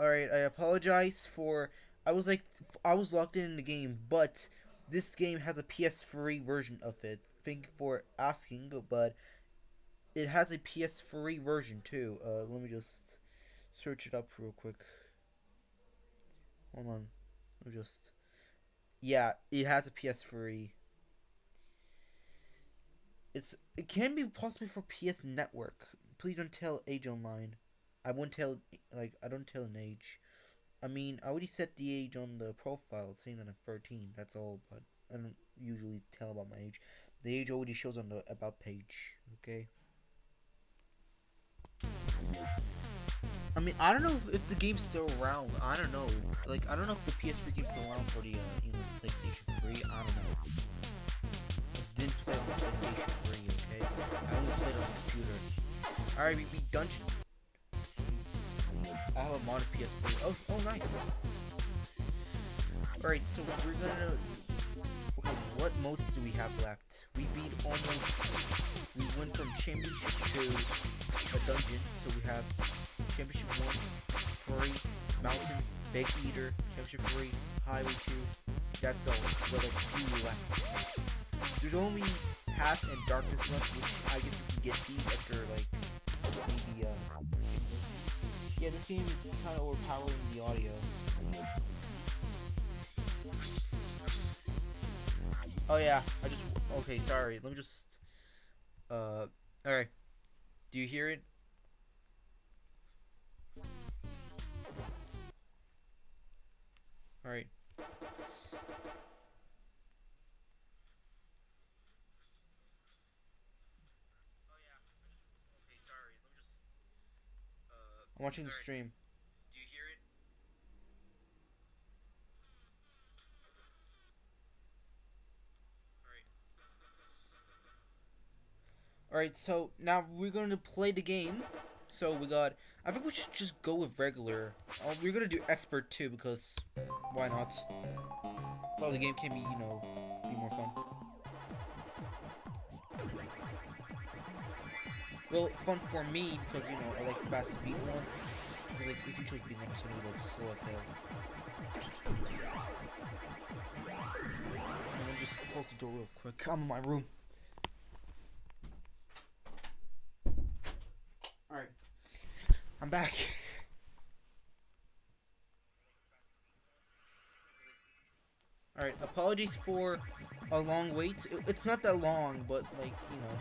Alright, I apologize for. I was logged in the game, but this game has a PS3 version of it. Thank you for asking, but it has a PS3 version too. Let me just search it up real quick. Hold on. Let me just. Yeah, it has a PS3. It can be possibly for PS Network. Please don't tell Age Online. I won't tell I don't tell an age. I mean, I already set the age on the profile saying that I'm 13. That's all, but I don't usually tell about my age. The age already shows on the about page. Okay. I mean, I don't know if the game's still around. I don't know. I don't know if the PS3 game's still around for the PlayStation 3. I don't know. I didn't play on the PlayStation 3. Okay. I only played on the computer. All right, we beat Dungeon. I have a mod PS3. Oh, nice. Alright, so we're gonna. Okay, what modes do we have left? We beat almost. We went from championship to a dungeon. So we have championship 1, Furry, Mountain, Big Eater, championship 3, Highway 2. That's all. We're like 2 left. There's only Path and Darkness left, which I guess we can get these after like maybe yeah, this game is kind of overpowering the audio. Oh yeah, okay, sorry. Let me just alright. Do you hear it? Alright. I'm watching the stream. Do you hear it? Alright, so now we're going to play the game. So we got. I think we should just go with regular. We're gonna do expert too because why not? So the game can be, be more fun. Well, fun for me because I like fast speed ones. Like, if you chose being it's gonna be like slow as hell. And then just close the door real quick. I'm in my room. Alright. I'm back. Alright, apologies for a long wait. It's not that long, but like, you know.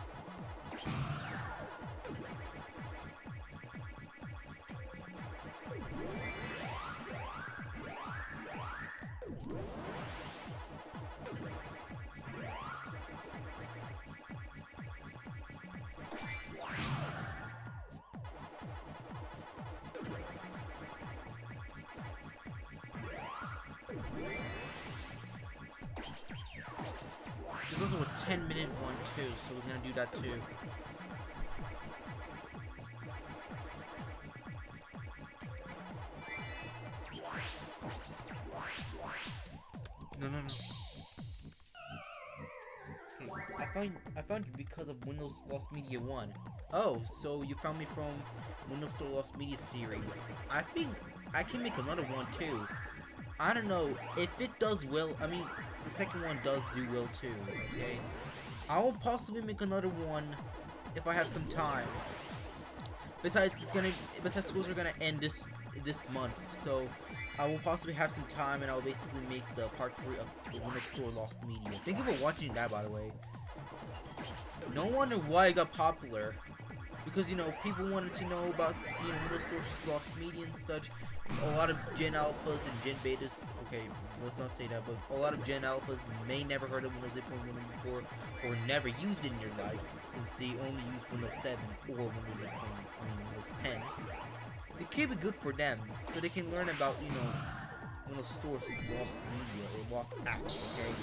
There's also a 10-minute one too, so we're gonna do that too. No. Okay, I found you because of Windows Lost Media 1. Oh, so you found me from Windows Store Lost Media series. I think I can make another one too. I don't know if it does well. I mean, the second one does do well too. Okay, I will possibly make another one if I have some time. Besides, schools are gonna end this month, so I will possibly have some time, and I'll basically make the part 3 of the Windows Store Lost Media. Thank you for watching that, by the way. No wonder why it got popular, because, you know, people wanted to know about, you know, Windows Store Lost Media and such. A lot of Gen Alphas and Gen Betas, okay, let's not say that, but a lot of Gen Alphas may never heard of Windows 8.1 before, or never used it in your life, since they only use Windows 7 or Windows 10. It can be good for them, so they can learn about, you know, Windows Store's lost media, or lost apps, okay?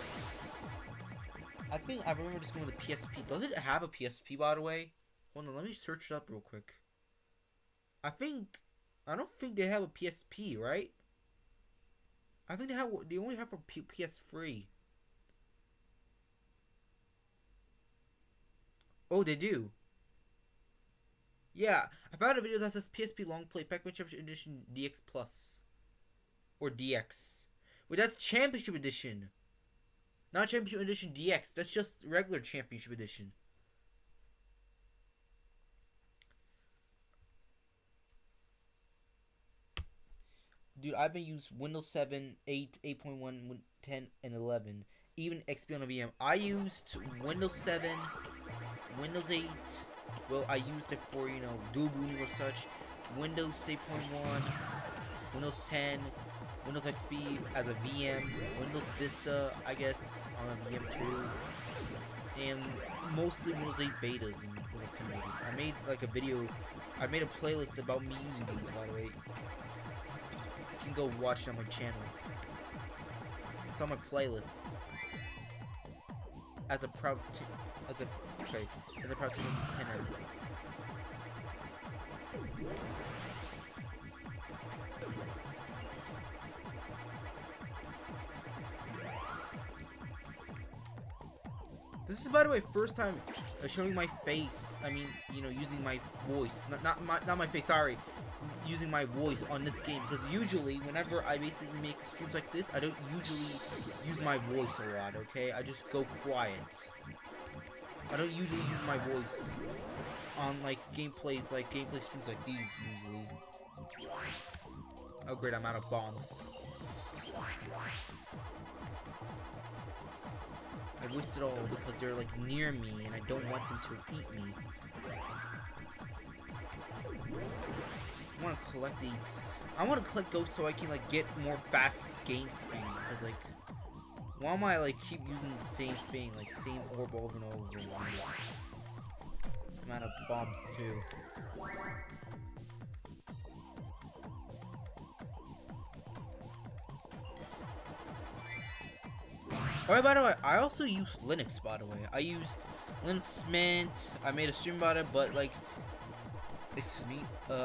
I think I remember just going to the PSP. Does it have a PSP, by the way? Hold on, let me search it up real quick. I don't think they have a PSP, right? I think they only have a PS3. Oh, they do. Yeah, I found a video that says PSP Long Play Pac-Man Championship Edition DX Plus. Or DX. Wait, that's Championship Edition. Not Championship Edition DX. That's just regular Championship Edition. Dude, I've been using Windows 7, 8, 8.1, 10, and 11. Even XP on a VM. I used Windows 7, Windows 8. Well, I used it for, you know, dual booting or such. Windows 8.1, Windows 10, Windows XP as a VM, Windows Vista, I guess, on a VM too. And mostly Windows 8 betas and Windows 10 betas. I made like a video, I made a playlist about me using these, by the way. You can go watch it on my channel. It's on my playlists. As a proud 2010er. This is, by the way, first time showing my face. I mean, you know, using my voice. Not my face. Sorry, using my voice on this game, because usually whenever I basically make streams like this, I don't usually use my voice a lot. Okay, I just go quiet. I don't usually use my voice on like gameplay streams like these usually. Oh great, I'm out of bombs. I wasted all because they're like near me and I don't want them to eat me. I want to collect these. I want to collect those so I can like get more fast game speed, because like why am I like keep using the same thing, like same orb over and over again? I'm out of bombs too. Alright, by the way, I also used Linux, by the way. I used Linux Mint. I made a stream about it, but like, excuse me,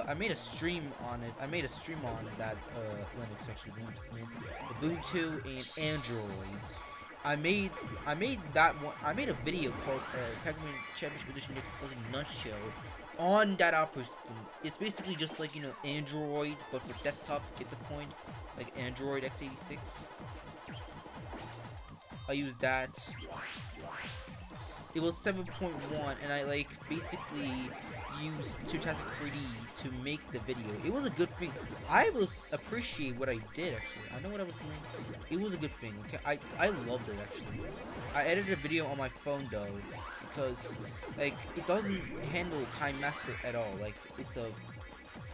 I made a stream on it. I made a stream on that Linux, actually, Linux Mint, Ubuntu, and Android. I made that one. I made a video called Pac-Man Championship Edition Exploding Nutshell on that operating system. It's basically just like, you know, Android, but for desktop. Get the point? Like Android x86. I used that. It was 7.1, and I like basically used Tutastic 3D to make the video. It was a good thing. I was appreciate what I did actually. I know what I was doing. It was a good thing. Okay, I loved it actually. I edited a video on my phone though, because like it doesn't handle KineMaster at all. Like it's a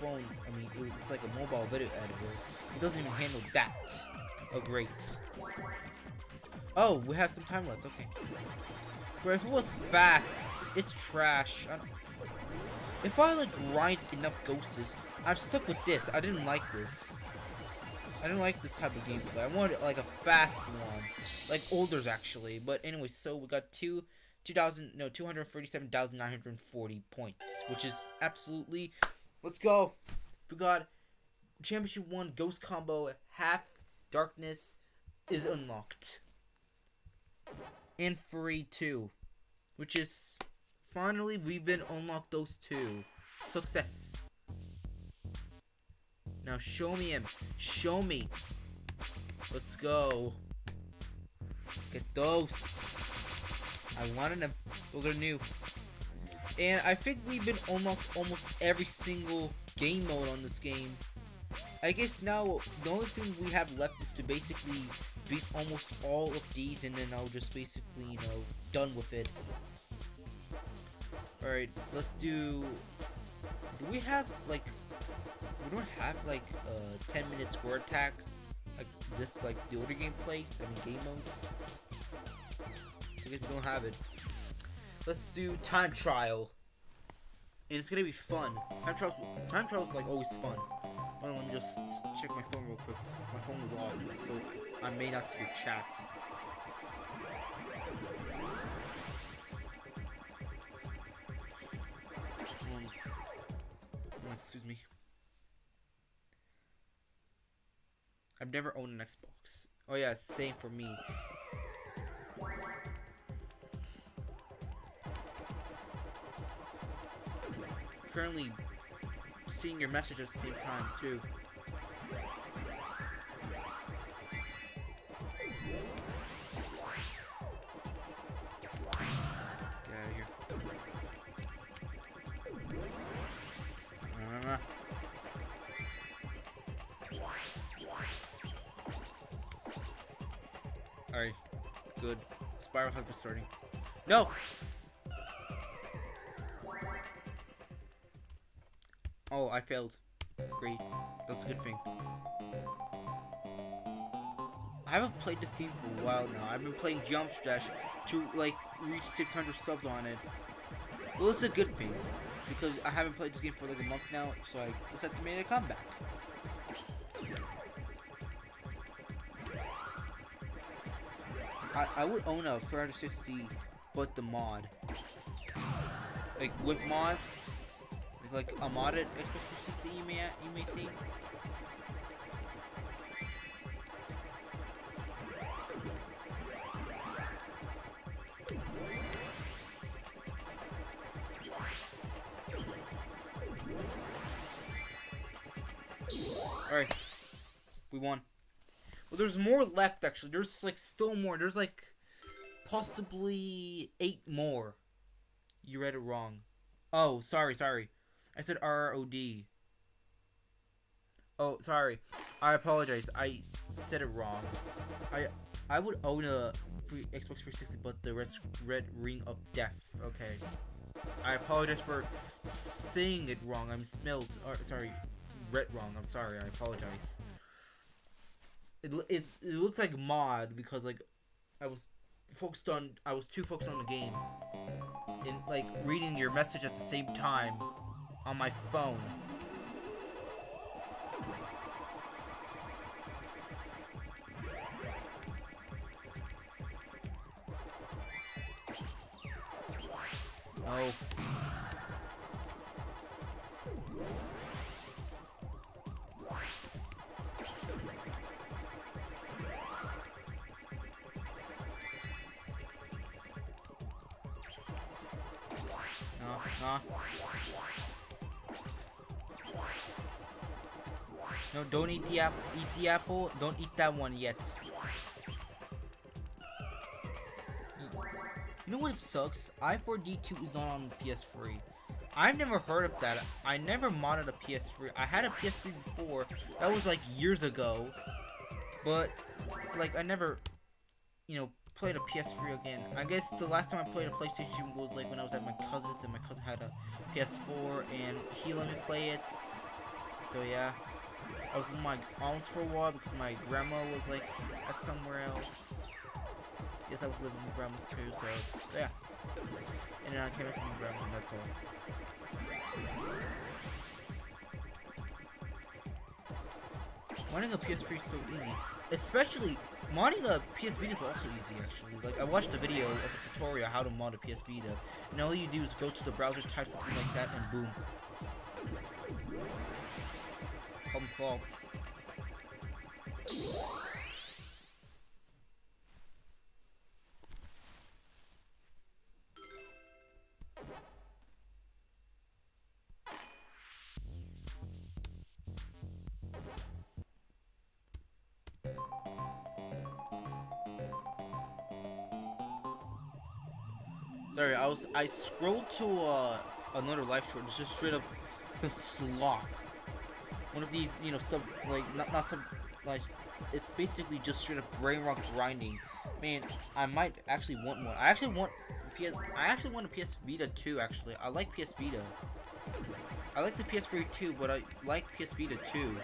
phone. I mean, it's like a mobile video editor. It doesn't even handle that. Oh great. Oh, we have some time left. Okay. But if it was fast, it's trash. If I like grind enough ghosts, I'm stuck with this. I didn't like this. I didn't like this type of gameplay. I wanted like a fast one, like older's actually. But anyway, so we got 237,940 points, which is absolutely. Let's go. We got Championship 1 Ghost Combo. Half Darkness is unlocked. And Free 2, which is finally we've been unlocked those two. Success. Now show me him. Show me. Let's go. Get those. I wanted them. Those are new. And I think we've been unlocked almost every single game mode on this game. I guess now the only thing we have left is to basically beat almost all of these, and then I'll just basically, you know, done with it. Alright, let's do we have like, we don't have like 10-minute score attack like this, like the older gameplays, I mean game modes. I guess we don't have it. Let's do time trial. And it's gonna be fun. Time trials like always fun. Well, let me just check my phone real quick. My phone was off, so I may not see your chat. Excuse me. I've never owned an Xbox. Oh yeah, same for me. Currently seeing your message at the same time too. Get out of here. Alright, good. Spiral has been starting. No! Oh, I failed. Great. That's a good thing. I haven't played this game for a while now. I've been playing Geometry Dash to, like, reach 600 subs on it. Well, it's a good thing, because I haven't played this game for like a month now, so I decided to make a comeback. I would own a 360, but the mod. Like, with mods, like a modded Xbox 360 you may see. Alright, we won. Well, there's more left actually. There's like still more. There's like possibly 8 more. You read it wrong. Oh, sorry. I said RROD. Oh, sorry. I apologize. I said it wrong. I would own a Xbox 360, but the red ring of death. Okay. I apologize for saying it wrong. I'm spelled. Sorry, read wrong. I'm sorry. I apologize. It looks like mod because like I was too focused on the game and like reading your message at the same time on my phone. Oh. Nah. No, don't eat the apple. Eat the apple. Don't eat that one yet. You know what it sucks? I4D2 is not on the PS3. I've never heard of that. I never modded a PS3. I had a PS3 before. That was like years ago. But, like, I never, you know, played a PS3 again. I guess the last time I played a PlayStation was like when I was at my cousin's and my cousin had a PS4 and he let me play it. So yeah. I was with my aunts for a while because my grandma was like at somewhere else. Yes, I was living with grandma's too, so yeah. And then I came back to my grandma and that's all. Modding a PS3 is so easy. Especially, modding a PS Vita is also easy actually. Like, I watched a video of a tutorial how to mod a PS Vita. And all you do is go to the browser, type something like that, and boom. Problem solved. Sorry, I scrolled to another live short. It's just straight up some slop. One of these, you know, it's basically just straight up brain rock grinding. Man, I might actually want one. I actually want a PS Vita too. Actually, I like PS Vita. I like the PS3 too, but I like PS Vita too.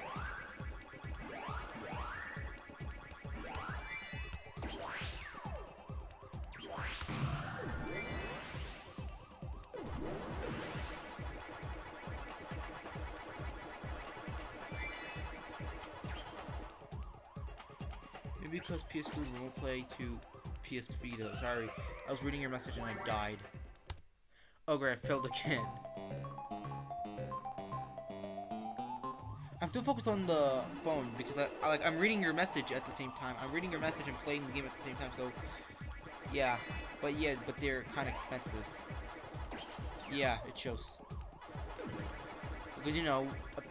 Maybe because PS3 remote play to PS Vita. Sorry, I was reading your message and I died. Oh great, I failed again. I'm too focused on the phone because I'm reading your message at the same time. I'm reading your message and playing the game at the same time. So yeah, but they're kind of expensive. Yeah, it shows. Because, you know,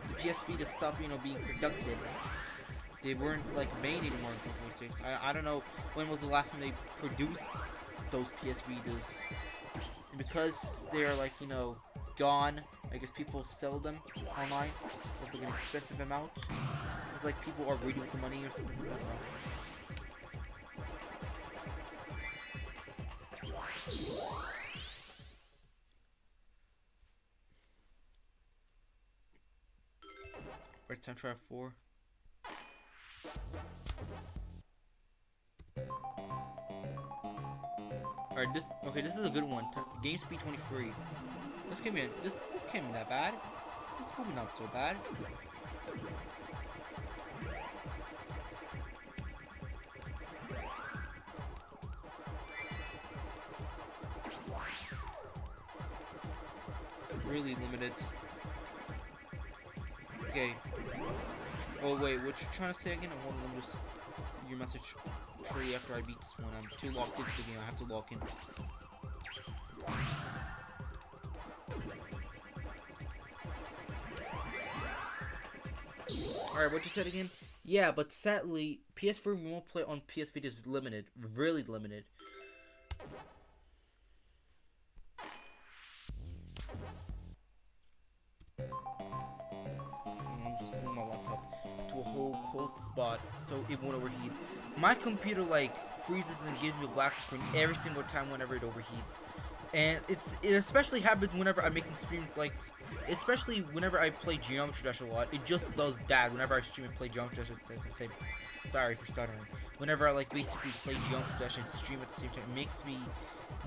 the PS Vita stopped, you know, being produced. They weren't, like, made anymore in 2006. I don't know when was the last time they produced those PS Vitas. And because they're, like, you know, gone, I guess people sell them online for like an expensive amount. It's like people are reading for money or something. I don't know. Right, time to try 4. Alright, this is a good one. Game speed 23. This can't be that bad. This is probably not so bad. Really limited. Okay. Oh wait, what you trying to say again? I want to just your message tree after I beat this one. I'm too locked into the game. I have to lock in. Alright, what you said again? Yeah, but sadly, PS4 remote play on PS Vita is limited. Really limited. I'm just moving my laptop to a whole cold spot so it won't overheat. My computer, like, freezes and gives me a black screen every single time whenever it overheats. And it especially happens whenever I'm making streams, like, especially whenever I play Geometry Dash a lot. It just does that whenever I stream and play Geometry Dash. Sorry for stuttering. Whenever I, like, basically play Geometry Dash and stream at the same time, it makes me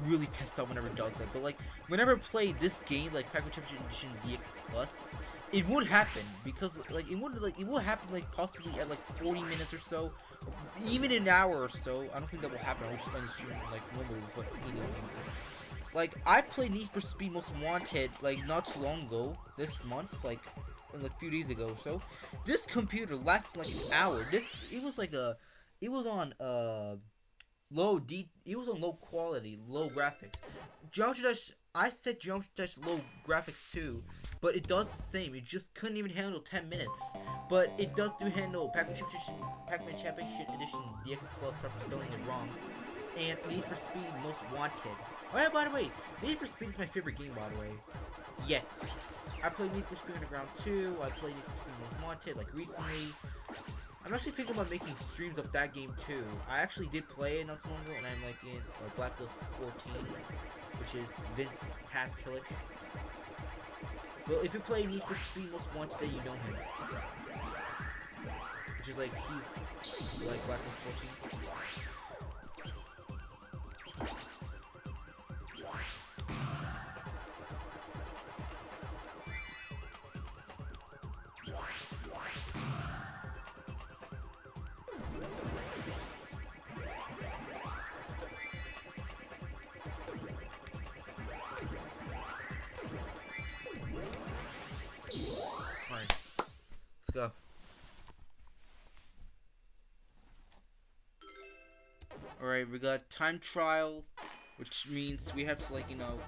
really pissed off whenever it does that. But, like, whenever I play this game, like Pac-Man Championship Edition DX Plus, it would happen because, like, it would happen, like, possibly at, like, 40 minutes or so, or even an hour or so. I don't think that will happen. I'll just end the stream, like, normally with 80 minutes. Like, I played Need for Speed Most Wanted, like, not too long ago, this month, like a few days ago. So, this computer lasted, like, an hour. It was on, It was on low quality, low graphics. Geometry Dash, I said Geometry Dash low graphics too, but it does the same. It just couldn't even handle 10 minutes. But it does do handle Pac-Man Championship Edition DX Plus. Stop spelling it wrong. And Need for Speed Most Wanted. Oh yeah, by the way, Need for Speed is my favorite game, by the way. Yet. I played Need for Speed Underground 2, I played Need for Speed Most Wanted, like, recently. I'm actually thinking about making streams of that game, too. I actually did play it not so long ago, and I'm, like, in Blacklist 14, which is Vince Tazkillick. Well, if you play Need for Speed Most Wanted, then you know him. Which is, like, he's, like, Blacklist 14. Alright, let's go. Alright, we got time trial, which means we have to, like, you know,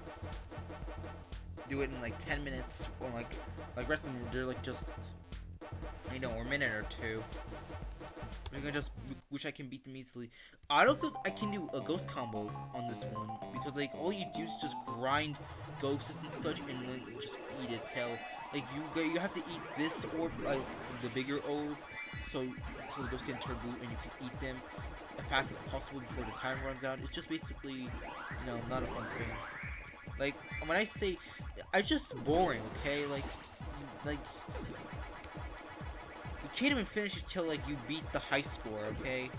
do it in like 10 minutes, or like rest of them, they're like just, you know, or a minute or two. We're gonna just, which I can beat them easily. I don't think I can do a ghost combo on this one, because like all you do is just grind ghosts and such, and then just eat its tail. Like you have to eat this orb, like the bigger orb, so the ghosts can turn blue and you can eat them as fast as possible before the time runs out. It's just basically, you know, not a fun thing. Like when I say, it's just boring, okay? Like you can't even finish it till like you beat the high score, okay?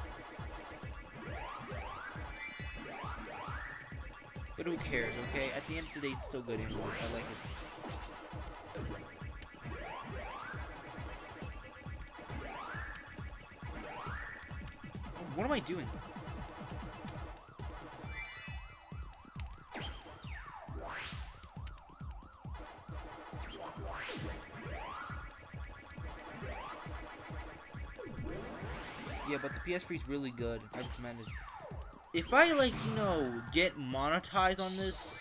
But who cares, okay? At the end of the day, it's still good anyways. I like it. What am I doing? Yeah, but the PS3 is really good. I recommend it. If I, like, you know, get monetized on this,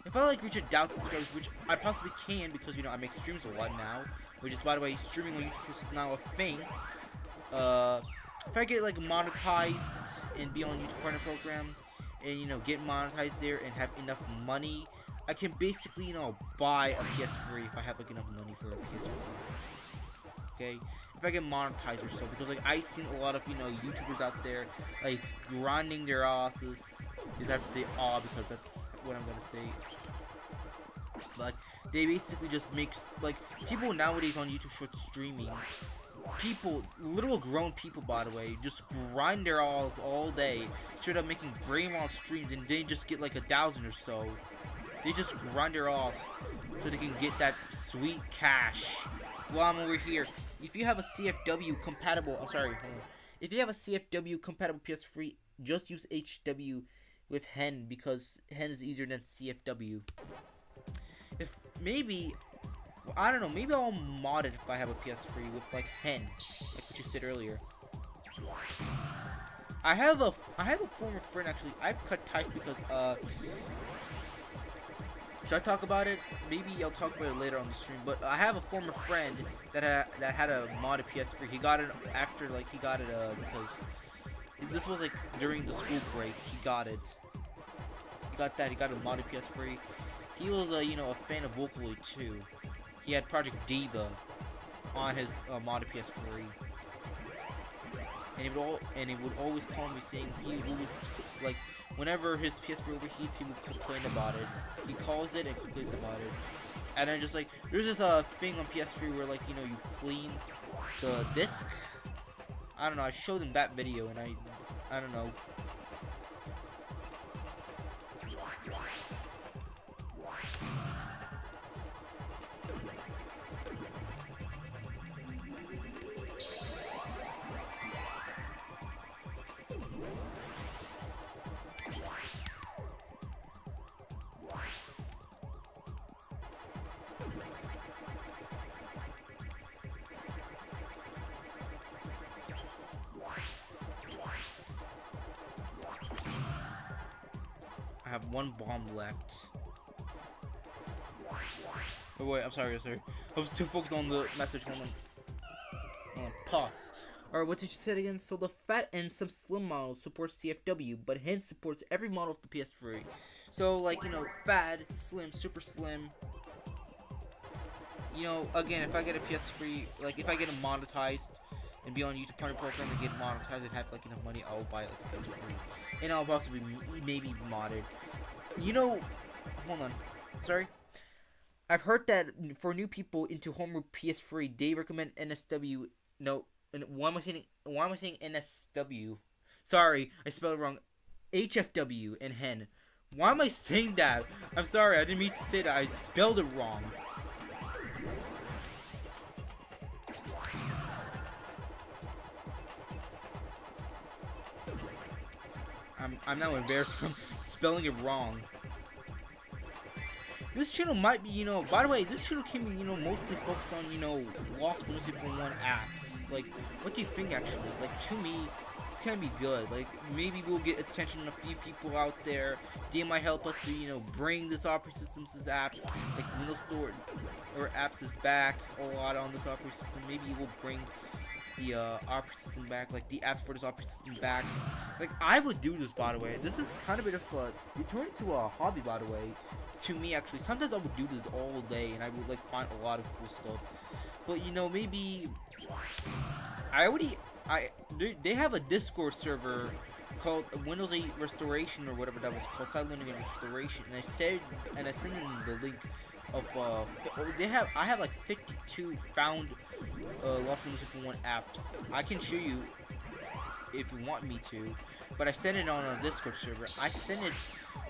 if I, like, reach 1,000 subscribers, which I possibly can because, you know, I make streams a lot now, which is, by the way, streaming on YouTube is now a thing. If I get, like, monetized and be on YouTube Partner Program, and, you know, get monetized there and have enough money, I can basically, you know, buy a PS3 if I have, like, enough money for a PS3. Okay? If I get monetized or so, because like I've seen a lot of, you know, YouTubers out there like grinding their asses. You just have to say "aw" because that's what I'm gonna say. Like they basically just make, like, people nowadays on YouTube Shorts streaming, people, literal grown people by the way, just grind their alls all day, straight up making brainwash streams, and they just get like 1,000 or so. They just grind their alls so they can get that sweet cash. While I'm over here, if you have a CFW compatible, if you have a CFW compatible PS3, just use HW with Hen, because Hen is easier than CFW. If maybe, well, I don't know, maybe I'll mod it if I have a PS3 with like Hen, like what you said earlier. I have a former friend actually. I've cut ties because should I talk about it? Maybe I'll talk about it later on the stream. But I have a former friend that had a modded PS3. He got it after, like, he got it because this was like during the school break. He got it. He got a modded PS3. He was you know, a fan of Vocaloid too. He had Project Diva on his modded PS3. And he would always call me saying he would, like, whenever his PS3 overheats, he would complain about it. He calls it and complains about it. And then just like, there's this thing on PS3 where, like, you know, you clean the disc. I don't know, I showed him that video and I don't know. have one bomb left. Oh wait, I'm sorry. I was too focused on the message. Hold on. Pause. Alright, what did you say again? So the fat and some slim models support CFW, but hence supports every model of the PS3. So like, you know, fat, slim, super slim. You know, again, if I get a PS3, like if I get it monetized and be on YouTube Partner Program and get monetized and have like enough money, I'll buy like a PS3. And I'll possibly maybe be modded. You know, hold on. Sorry. I've heard that for new people into homebrew PS3, they recommend NSW. No, and why am I saying NSW? Sorry, I spelled it wrong. HFW and hen. Why am I saying that? I'm sorry, I didn't mean to say that. I spelled it wrong. I'm now embarrassed from spelling it wrong. This channel might be, you know, by the way, this channel can be, you know, mostly focused on, you know, Lost Windows 3.1 apps. Like, what do you think, actually? Like, to me, this can be good. Like, maybe we'll get attention from a few people out there. They might help us to, you know, bring this operating system's apps, like Windows Store or apps is back a lot on this operating system. Maybe we'll bring the operating system back, like the apps for this operating system back. Like, I would do this, by the way. This is kind of a bit of a, it turned into a hobby, by the way. To me, actually, sometimes I would do this all day, and I would like find a lot of cool stuff. But you know, maybe they have a Discord server called Windows 8 Restoration or whatever that was called, Side Learning and Restoration, and I sent in the link of I have like 52 found Lost Windows 3.1 apps. I can show you if you want me to, but I sent it on a Discord server. I sent it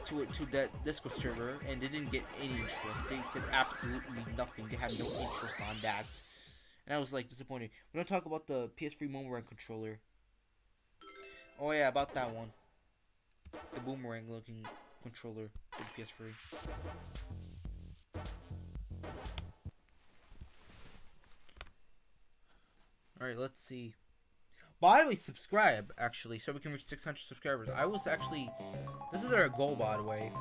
to that Discord server, and they didn't get any interest. They said absolutely nothing. They had no interest on that, and I was like disappointed. We're gonna talk about the PS3 Boomerang controller. Oh yeah, about that one, the boomerang looking controller for the PS3. All right, let's see. By the way, subscribe, actually, so we can reach 600 subscribers. This is our goal, by the way.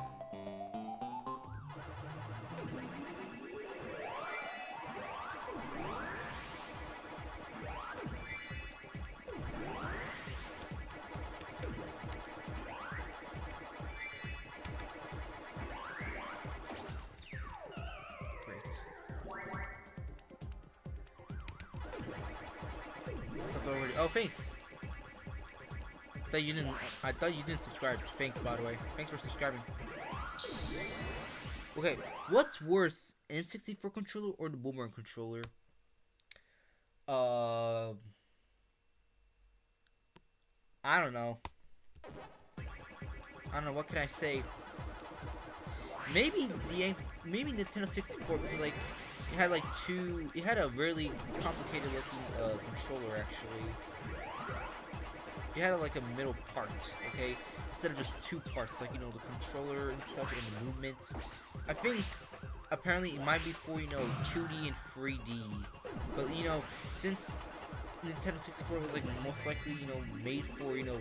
Oh, thanks. I thought you didn't subscribe. Thanks, by the way. Thanks for subscribing. Okay, what's worse, N64 controller or the Boomerang controller? I don't know. What can I say? Maybe Nintendo 64, because like it had a really complicated looking controller, actually. You had like a middle part, okay, instead of just two parts, like, you know, the controller and such, and the movement. I think apparently it might be for, you know, 2D and 3D, but you know, since Nintendo 64 was like most likely, you know, made for, you know,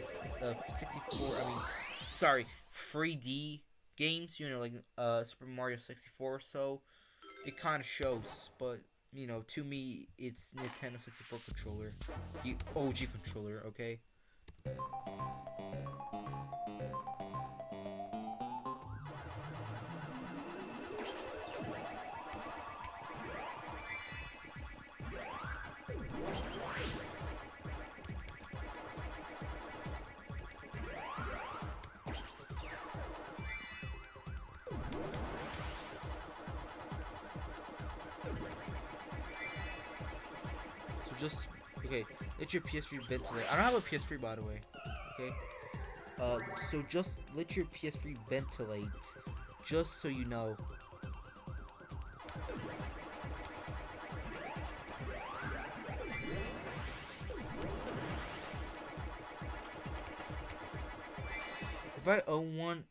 3D games, you know, like Super Mario 64 or so, it kind of shows. But you know, to me, it's Nintendo 64 controller, the OG controller, okay? Okay, let your PS3 ventilate. I don't have a PS3, by the way. Okay. So just let your PS3 ventilate, just so you know.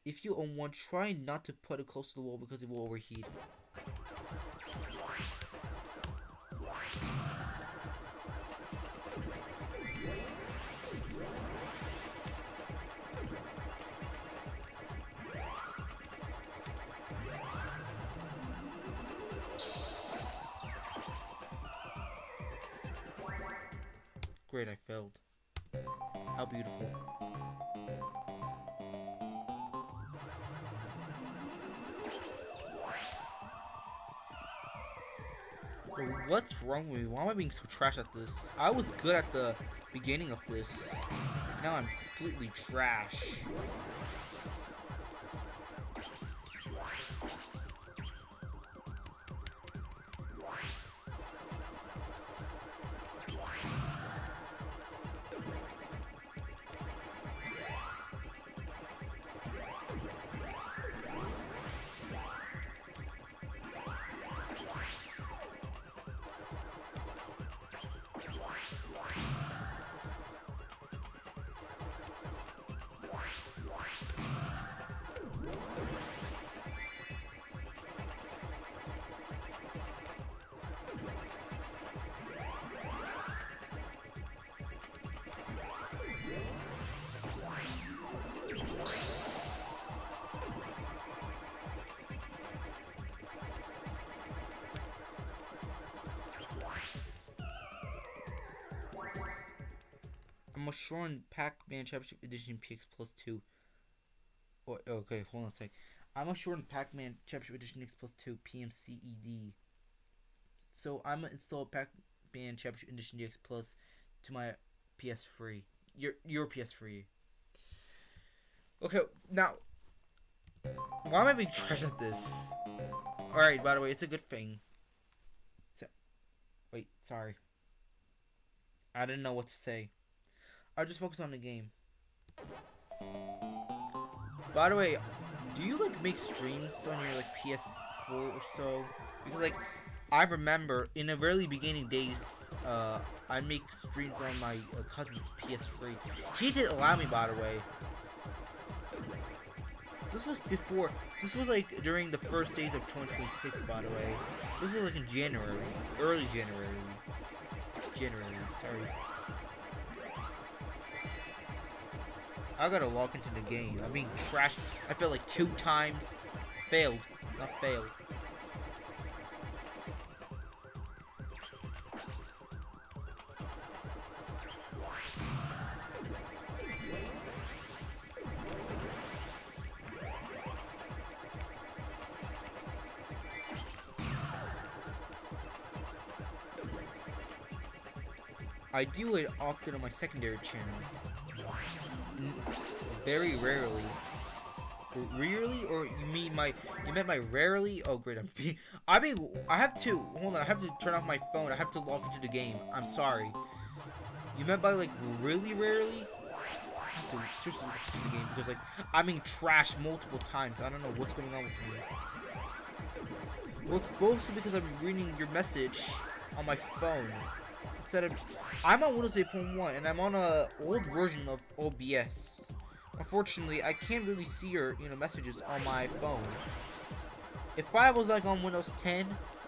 If you own one, try not to put it close to the wall because it will overheat. Great, I failed. How beautiful. What's wrong with me? Why am I being so trash at this? I was good at the beginning of this. Now I'm completely trash. I'm sure in Pac-Man Championship Edition PX Plus 2. Oh, okay, hold on a sec. I'm sure in Pac-Man Championship Edition PX Plus 2 PMCED. So I'm gonna install Pac-Man Championship Edition DX Plus to my PS3. Your PS3. Okay, now why am I being trash at this? Alright, by the way, it's a good thing. So, wait, sorry. I didn't know what to say. I'll just focus on the game. By the way, do you like make streams on your like PS4 or so? Because like I remember in the very beginning days, I make streams on my cousin's PS3. He did allow me, by the way. This was before. This was like during the first days of 2026, by the way. This was like in January, early January. Sorry. I gotta walk into the game. I'm being trashed. I failed like 2 times. Failed, not failed. I do it often on my secondary channel. Very rarely. Rarely, or you meant my rarely? Oh great, I have to hold on. I have to turn off my phone. I have to log into the game. I'm sorry. You meant by like really rarely? I have to seriously look into the game because like I'm being trashed multiple times. I don't know what's going on with me. Well, it's mostly because I'm reading your message on my phone instead of. I'm on Windows 8.1 and I'm on a old version of OBS. Unfortunately, I can't really see your messages on my phone. If I was like on Windows 10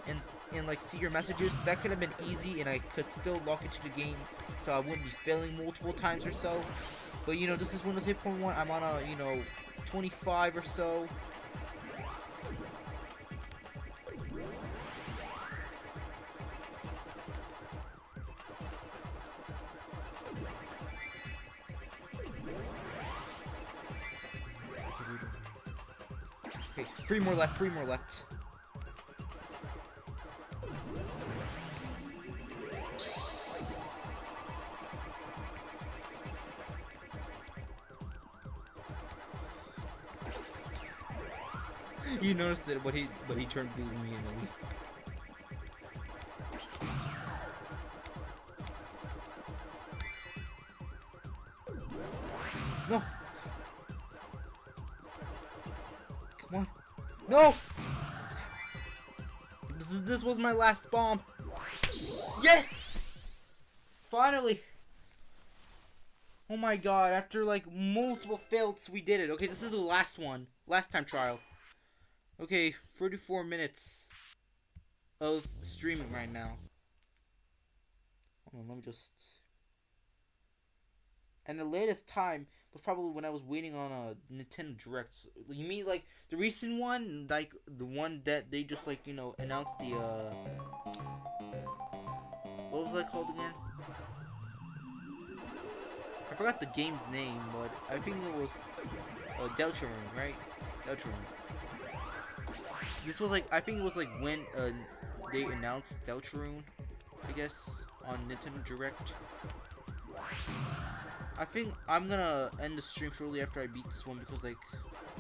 and like see your messages, that could have been easy and I could still log into the game so I wouldn't be failing multiple times or so. But this is Windows 8.1. I'm on a 25 or so. Okay, 3 more left, 3 more left. You noticed it, but he turned blue immediately. No. Come on. No! This was my last bomb. Yes! Finally! Oh my god, after like multiple fails, we did it. Okay, this is the last one. Last time trial. Okay, 34 minutes of streaming right now. Hold on, let me just... And the latest time was probably when I was waiting on a Nintendo Direct. You mean like the recent one? Like the one that they just like, announced the, what was that called again? I forgot the game's name, but I think it was Deltarune, right? Deltarune. This was like, I think it was like when they announced Deltarune, I guess, on Nintendo Direct. I think I'm gonna end the stream shortly after I beat this one because like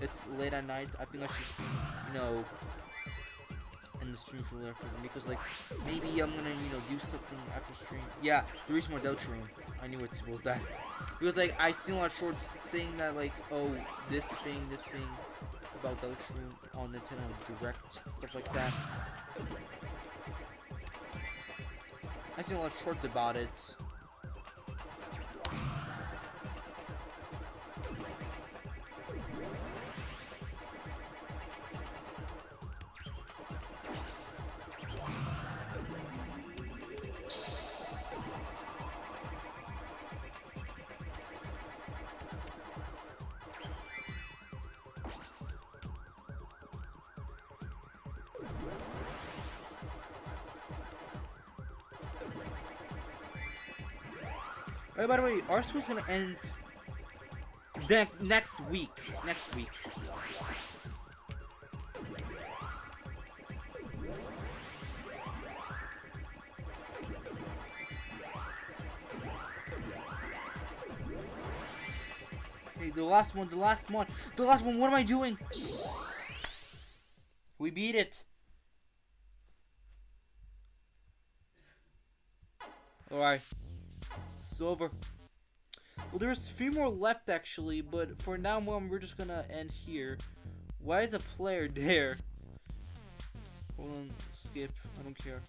it's late at night. I think I should, you know, end the stream shortly after because like maybe I'm gonna, you know, do something after stream. Yeah, the reason why Deltarune. I knew it was that because like I seen a lot of shorts saying that like, oh, this thing about Deltarune on Nintendo Direct, stuff like that. I seen a lot of shorts about it. Oh, by the way, our school's gonna end next week. Next week. Hey, the last one. What am I doing? We beat it. Alright. It's over. Well, there's a few more left actually, but for now on, we're just gonna end here. Why is a player there? Hold on, skip. I don't care.